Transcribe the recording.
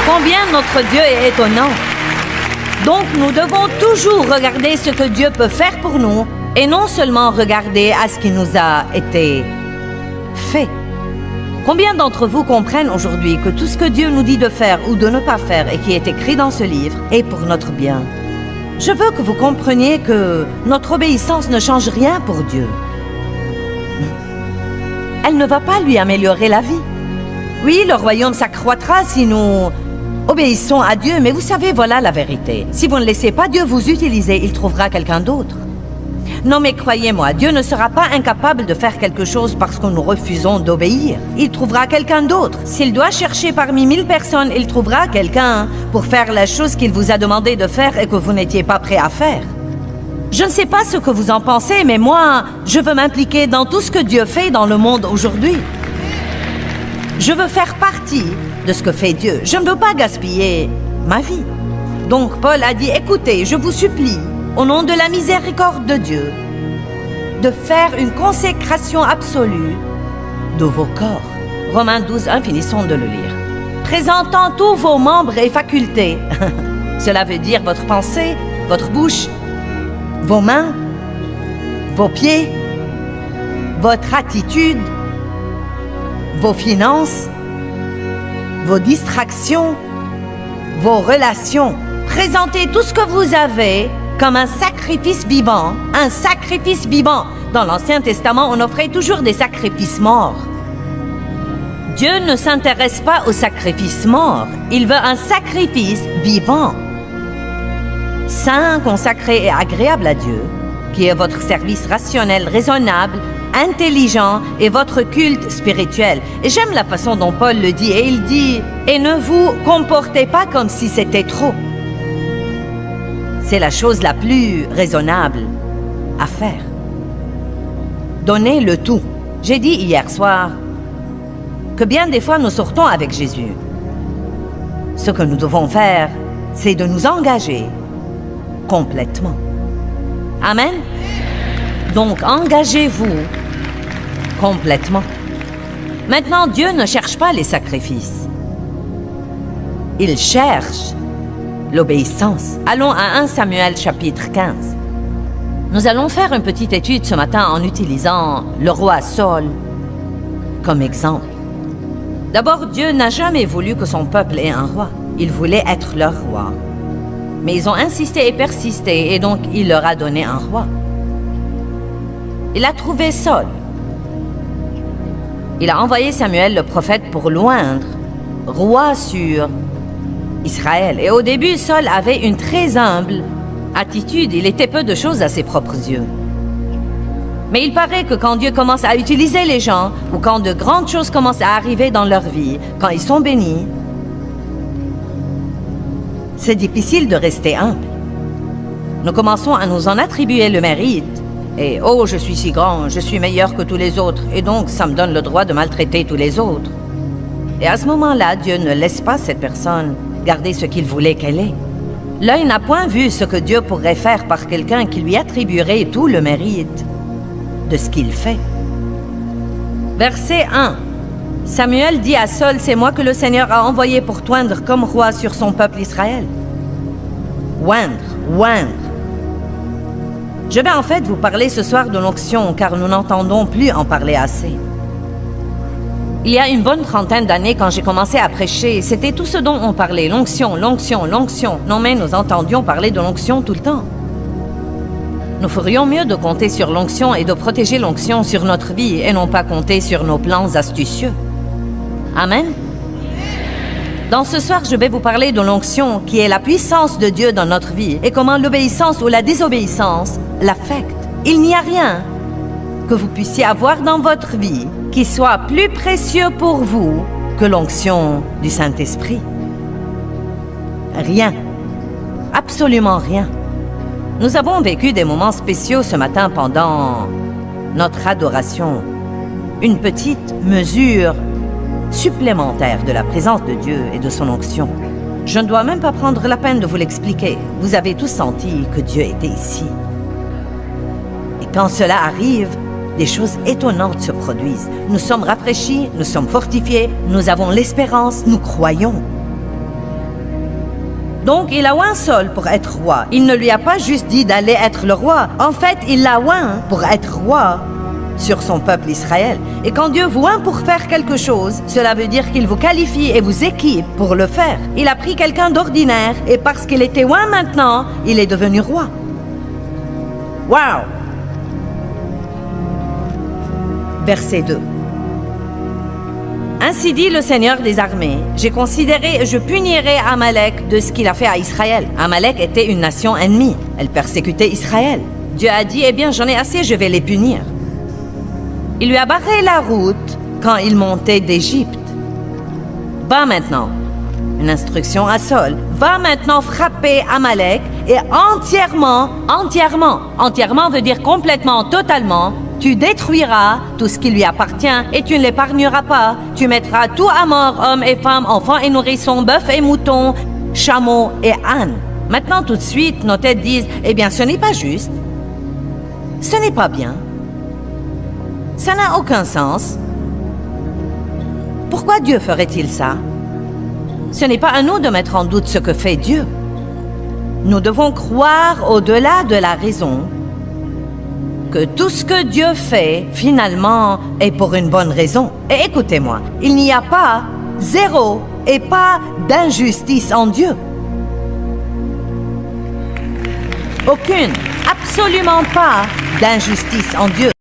Combien notre Dieu est étonnant. Donc nous devons toujours regarder ce que Dieu peut faire pour nous et non seulement regarder à ce qui nous a été fait. Combien d'entre vous comprennent aujourd'hui que tout ce que Dieu nous dit de faire ou de ne pas faire et qui est écrit dans ce livre est pour notre bien? Je veux que vous compreniez que notre obéissance ne change rien pour Dieu. Elle ne va pas lui améliorer la vie. Oui, le royaume s'accroîtra si nous obéissons à Dieu, mais vous savez, voilà la vérité. Si vous ne laissez pas Dieu vous utiliser, il trouvera quelqu'un d'autre. Non, mais croyez-moi, Dieu ne sera pas incapable de faire quelque chose parce que nous refusons d'obéir. Il trouvera quelqu'un d'autre. S'il doit chercher parmi 1000 personnes, il trouvera quelqu'un pour faire la chose qu'il vous a demandé de faire et que vous n'étiez pas prêt à faire. Je ne sais pas ce que vous en pensez, mais moi, je veux m'impliquer dans tout ce que Dieu fait dans le monde aujourd'hui. Je veux faire partie de ce que fait Dieu. Je ne veux pas gaspiller ma vie. Donc Paul a dit, écoutez, je vous supplie, au nom de la miséricorde de Dieu, de faire une consécration absolue de vos corps. Romains 12, 1, finissons de le lire. Présentant tous vos membres et facultés. Cela veut dire votre pensée, votre bouche, vos mains, vos pieds, votre attitude, vos finances, vos distractions, vos relations. Présentez tout ce que vous avez comme un sacrifice vivant. Un sacrifice vivant. Dans l'Ancien Testament, on offrait toujours des sacrifices morts. Dieu ne s'intéresse pas aux sacrifices morts. Il veut un sacrifice vivant. Saint, consacré et agréable à Dieu, qui est votre service rationnel, raisonnable, intelligent et votre culte spirituel. Et j'aime la façon dont Paul le dit, et il dit « Et ne vous comportez pas comme si c'était trop ». C'est la chose la plus raisonnable à faire. Donnez le tout. J'ai dit hier soir que bien des fois nous sortons avec Jésus. Ce que nous devons faire, c'est de nous engager complètement. Amen. Donc engagez-vous complètement. Maintenant, Dieu ne cherche pas les sacrifices. Il cherche l'obéissance. Allons à 1 Samuel chapitre 15. Nous allons faire une petite étude ce matin en utilisant le roi Saul comme exemple. D'abord, Dieu n'a jamais voulu que son peuple ait un roi. Il voulait être leur roi. Mais ils ont insisté et persisté, et donc il leur a donné un roi. Il a trouvé Saul. Il a envoyé Samuel le prophète pour l'oindre roi sur Israël. Et au début, Saul avait une très humble attitude. Il était peu de choses à ses propres yeux. Mais il paraît que quand Dieu commence à utiliser les gens, ou quand de grandes choses commencent à arriver dans leur vie, quand ils sont bénis, c'est difficile de rester humble. Nous commençons à nous en attribuer le mérite. Et « Oh, je suis si grand, je suis meilleur que tous les autres, et donc ça me donne le droit de maltraiter tous les autres. » Et à ce moment-là, Dieu ne laisse pas cette personne garder ce qu'il voulait qu'elle ait. L'œil n'a point vu ce que Dieu pourrait faire par quelqu'un qui lui attribuerait tout le mérite de ce qu'il fait. Verset 1. Samuel dit à Saul, « C'est moi que le Seigneur a envoyé pour t'oindre comme roi sur son peuple Israël. » Oindre. Je vais en fait vous parler ce soir de l'onction, car nous n'entendons plus en parler assez. Il y a une bonne trentaine d'années, quand j'ai commencé à prêcher, c'était tout ce dont on parlait, l'onction. Non mais nous entendions parler de l'onction tout le temps. Nous ferions mieux de compter sur l'onction et de protéger l'onction sur notre vie, et non pas compter sur nos plans astucieux. Amen. Dans ce soir, je vais vous parler de l'onction, qui est la puissance de Dieu dans notre vie, et comment l'obéissance ou la désobéissance l'affecte. Il n'y a rien que vous puissiez avoir dans votre vie qui soit plus précieux pour vous que l'onction du Saint-Esprit. Rien. Absolument rien. Nous avons vécu des moments spéciaux ce matin pendant notre adoration. Une petite mesure supplémentaire de la présence de Dieu et de son onction. Je ne dois même pas prendre la peine de vous l'expliquer. Vous avez tous senti que Dieu était ici. Et quand cela arrive, des choses étonnantes se produisent. Nous sommes rafraîchis, nous sommes fortifiés, nous avons l'espérance, nous croyons. Donc, il a oint Saul pour être roi. Il ne lui a pas juste dit d'aller être le roi. En fait, il l'a oint pour être roi sur son peuple Israël. Et quand Dieu vous oint pour faire quelque chose, cela veut dire qu'il vous qualifie et vous équipe pour le faire. Il a pris quelqu'un d'ordinaire et parce qu'il était oint maintenant, il est devenu roi. Wow! Verset 2. Ainsi dit le Seigneur des armées, j'ai considéré et je punirai Amalek de ce qu'il a fait à Israël. Amalek était une nation ennemie. Elle persécutait Israël. Dieu a dit, eh bien, j'en ai assez, je vais les punir. Il lui a barré la route quand il montait d'Égypte. Va maintenant, une instruction à Saul, va maintenant frapper Amalek et entièrement veut dire complètement, totalement, tu détruiras tout ce qui lui appartient et tu ne l'épargneras pas. Tu mettras tout à mort, hommes et femmes, enfants et nourrissons, bœufs et moutons, chameaux et ânes. Maintenant, tout de suite, nos têtes disent, eh bien, ce n'est pas juste. Ce n'est pas bien. Ça n'a aucun sens. Pourquoi Dieu ferait-il ça? Ce n'est pas à nous de mettre en doute ce que fait Dieu. Nous devons croire au-delà de la raison que tout ce que Dieu fait, finalement, est pour une bonne raison. Et écoutez-moi, il n'y a pas, zéro, et pas d'injustice en Dieu. Aucune, absolument pas d'injustice en Dieu.